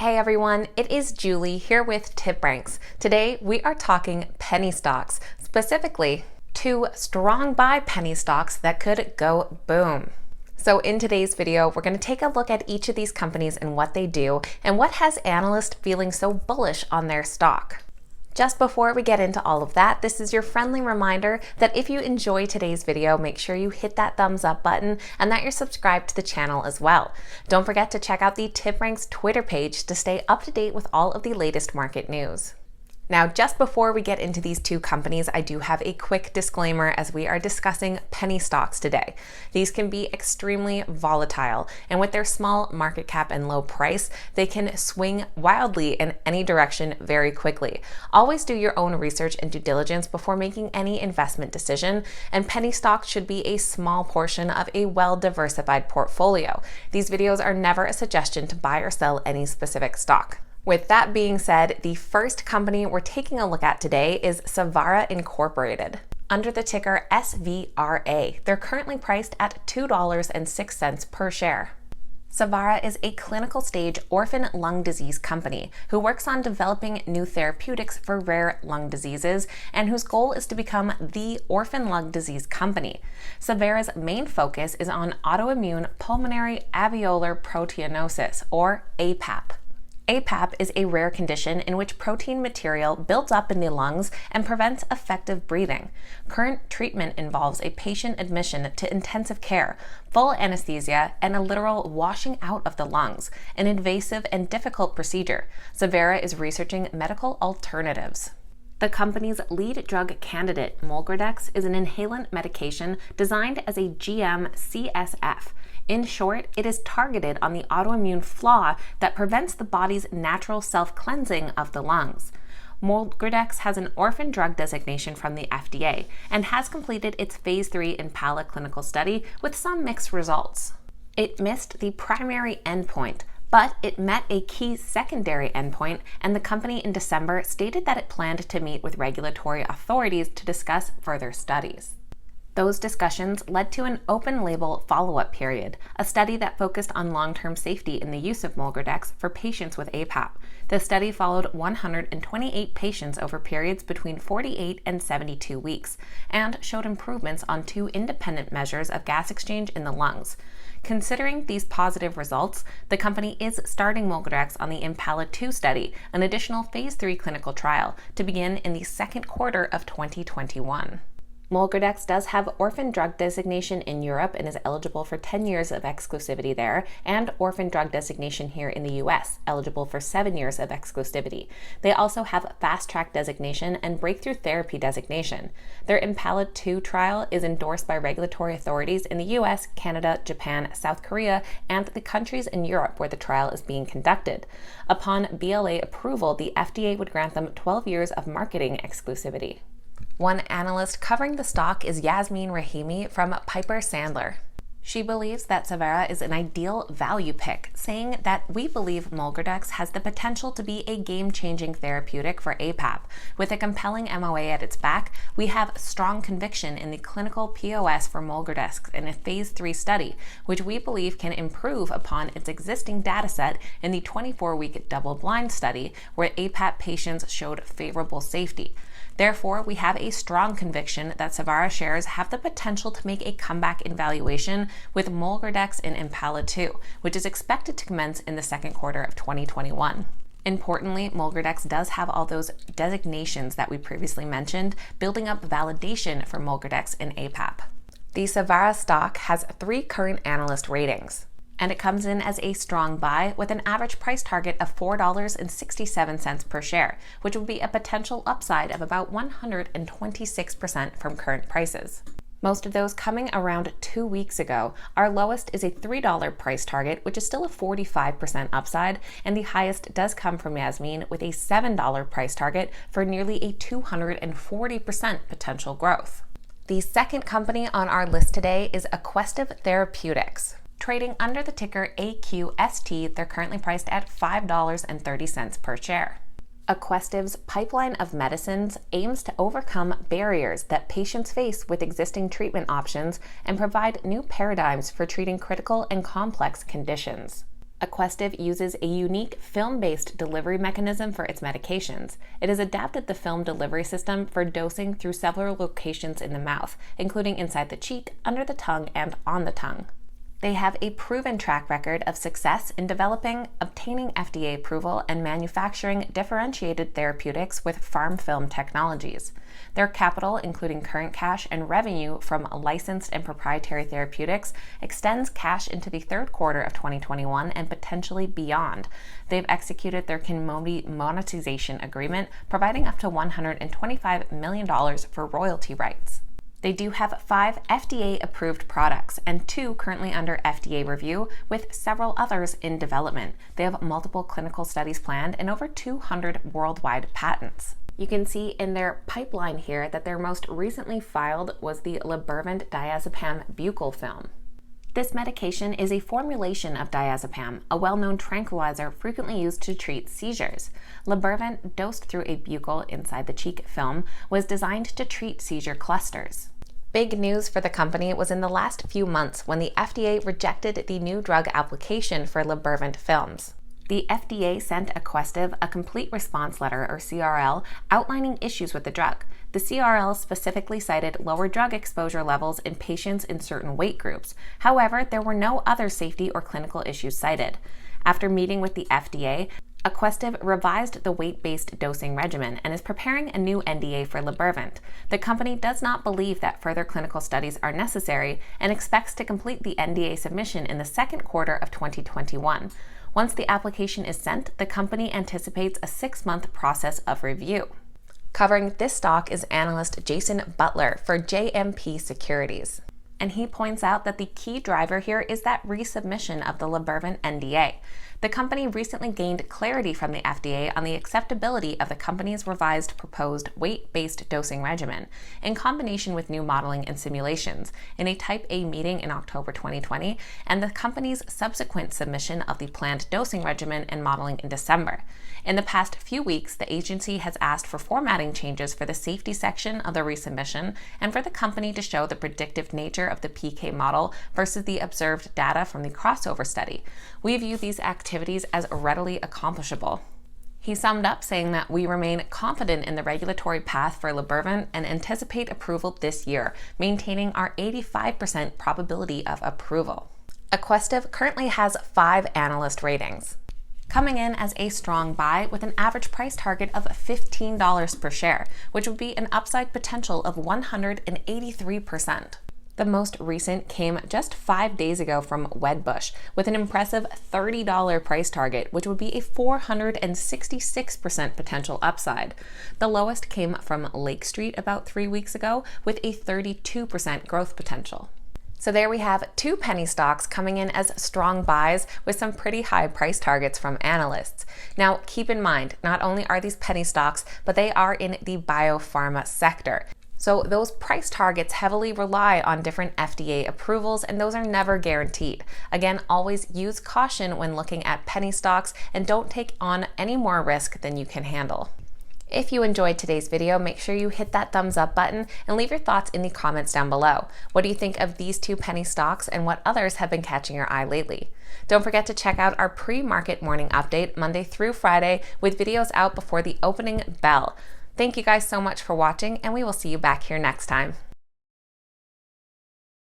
Hey everyone, it is Julie here with Tip Ranks. Today we are talking penny stocks, specifically two strong buy penny stocks that could go boom. So in today's video, we're going to take a look at each of these companies and what they do and what has analysts feeling so bullish on their stock. Just before we get into all of that, this is your friendly reminder that if you enjoy today's video, make sure you hit that thumbs up button and that you're subscribed to the channel as well. Don't forget to check out the Tip Ranks Twitter page to stay up to date with all of the latest market news. Now, just before we get into these two companies, I do have a quick disclaimer as we are discussing penny stocks today. These can be extremely volatile, and with their small market cap and low price, they can swing wildly in any direction very quickly. Always do your own research and due diligence before making any investment decision, and penny stocks should be a small portion of a well-diversified portfolio. These videos are never a suggestion to buy or sell any specific stock. With that being said, the first company we're taking a look at today is Savara Incorporated. Under the ticker SVRA, they're currently priced at $2.06 per share. Savara is a clinical stage orphan lung disease company who works on developing new therapeutics for rare lung diseases and whose goal is to become the orphan lung disease company. Savara's main focus is on autoimmune pulmonary alveolar proteinosis, or APAP. APAP is a rare condition in which protein material builds up in the lungs and prevents effective breathing. Current treatment involves a patient admission to intensive care, full anesthesia, and a literal washing out of the lungs, an invasive and difficult procedure. Savara is researching medical alternatives. The company's lead drug candidate, Molgradex, is an inhalant medication designed as a GM-CSF. In short, it is targeted on the autoimmune flaw that prevents the body's natural self-cleansing of the lungs. Molgradex has an orphan drug designation from the FDA and has completed its phase 3 Impala clinical study with some mixed results. It missed the primary endpoint, but it met a key secondary endpoint, and the company in December stated that it planned to meet with regulatory authorities to discuss further studies. Those discussions led to an open-label follow-up period, a study that focused on long-term safety in the use of Molgradex for patients with APAP. The study followed 128 patients over periods between 48 and 72 weeks, and showed improvements on two independent measures of gas exchange in the lungs. Considering these positive results, the company is starting Molgradex on the Impala 2 study, an additional phase 3 clinical trial, to begin in the second quarter of 2021. Molgradex does have orphan drug designation in Europe and is eligible for 10 years of exclusivity there, and orphan drug designation here in the US, eligible for 7 years of exclusivity. They also have fast track designation and breakthrough therapy designation. Their Impala 2 trial is endorsed by regulatory authorities in the US, Canada, Japan, South Korea, and the countries in Europe where the trial is being conducted. Upon BLA approval, the FDA would grant them 12 years of marketing exclusivity. One analyst covering the stock is Yasmin Rahimi from Piper Sandler. She believes that Savara is an ideal value pick, saying that we believe Molgradex has the potential to be a game-changing therapeutic for APAP. With a compelling MOA at its back, we have strong conviction in the clinical POS for Molgradex in a phase 3 study, which we believe can improve upon its existing dataset in the 24-week double-blind study where APAP patients showed favorable safety. Therefore, we have a strong conviction that Savara shares have the potential to make a comeback in valuation with Molgradex in Impala 2, which is expected to commence in the second quarter of 2021. Importantly, Molgradex does have all those designations that we previously mentioned, building up validation for Molgradex in APAP. The Savara stock has 3 current analyst ratings, and it comes in as a strong buy with an average price target of $4.67 per share, which would be a potential upside of about 126% from current prices. Most of those coming around 2 weeks ago. Our lowest is a $3 price target, which is still a 45% upside, and the highest does come from Yasmin with a $7 price target for nearly a 240% potential growth. The second company on our list today is Aquestive Therapeutics. Trading under the ticker AQST, they're currently priced at $5.30 per share. Aquestive's pipeline of medicines aims to overcome barriers that patients face with existing treatment options and provide new paradigms for treating critical and complex conditions. Aquestive uses a unique film-based delivery mechanism for its medications. It has adapted the film delivery system for dosing through several locations in the mouth, including inside the cheek, under the tongue, and on the tongue. They have a proven track record of success in developing, obtaining FDA approval, and manufacturing differentiated therapeutics with PharmFilm technologies. Their capital, including current cash and revenue from licensed and proprietary therapeutics, extends cash into the third quarter of 2021 and potentially beyond. They've executed their commodity monetization agreement, providing up to $125 million for royalty rights. They do have 5 FDA-approved products and 2 currently under FDA review, with several others in development. They have multiple clinical studies planned and over 200 worldwide patents. You can see in their pipeline here that their most recently filed was the Libervant diazepam buccal film. This medication is a formulation of diazepam, a well-known tranquilizer frequently used to treat seizures. Libervant, dosed through a buccal inside the cheek film, was designed to treat seizure clusters. Big news for the company was in the last few months when the FDA rejected the new drug application for Libervant films. The FDA sent Questive a complete response letter, or CRL, outlining issues with the drug. The CRL specifically cited lower drug exposure levels in patients in certain weight groups. However, there were no other safety or clinical issues cited. After meeting with the FDA, Aquestive revised the weight-based dosing regimen and is preparing a new NDA for Libervant. The company does not believe that further clinical studies are necessary and expects to complete the NDA submission in the second quarter of 2021. Once the application is sent, the company anticipates a 6-month process of review. Covering this stock is analyst Jason Butler for JMP Securities. And he points out that the key driver here is that resubmission of the Libervant NDA. The company recently gained clarity from the FDA on the acceptability of the company's revised proposed weight-based dosing regimen, in combination with new modeling and simulations, in a Type A meeting in October 2020, and the company's subsequent submission of the planned dosing regimen and modeling in December. In the past few weeks, the agency has asked for formatting changes for the safety section of the resubmission and for the company to show the predictive nature of the PK model versus the observed data from the crossover study. We view these activities as readily accomplishable. He summed up saying that we remain confident in the regulatory path for Libervant and anticipate approval this year, maintaining our 85% probability of approval. Aquestive currently has 5 analyst ratings, coming in as a strong buy with an average price target of $15 per share, which would be an upside potential of 183%. The most recent came just 5 days ago from Wedbush with an impressive $30 price target, which would be a 466% potential upside. The lowest came from Lake Street about 3 weeks ago with a 32% growth potential. So there we have 2 penny stocks coming in as strong buys with some pretty high price targets from analysts. Now keep in mind, not only are these penny stocks, but they are in the biopharma sector. So those price targets heavily rely on different FDA approvals, and those are never guaranteed. Again, always use caution when looking at penny stocks and don't take on any more risk than you can handle. If you enjoyed today's video, make sure you hit that thumbs up button and leave your thoughts in the comments down below. What do you think of these 2 penny stocks and what others have been catching your eye lately? Don't forget to check out our pre-market morning update Monday through Friday with videos out before the opening bell. Thank you guys so much for watching, and we will see you back here next time.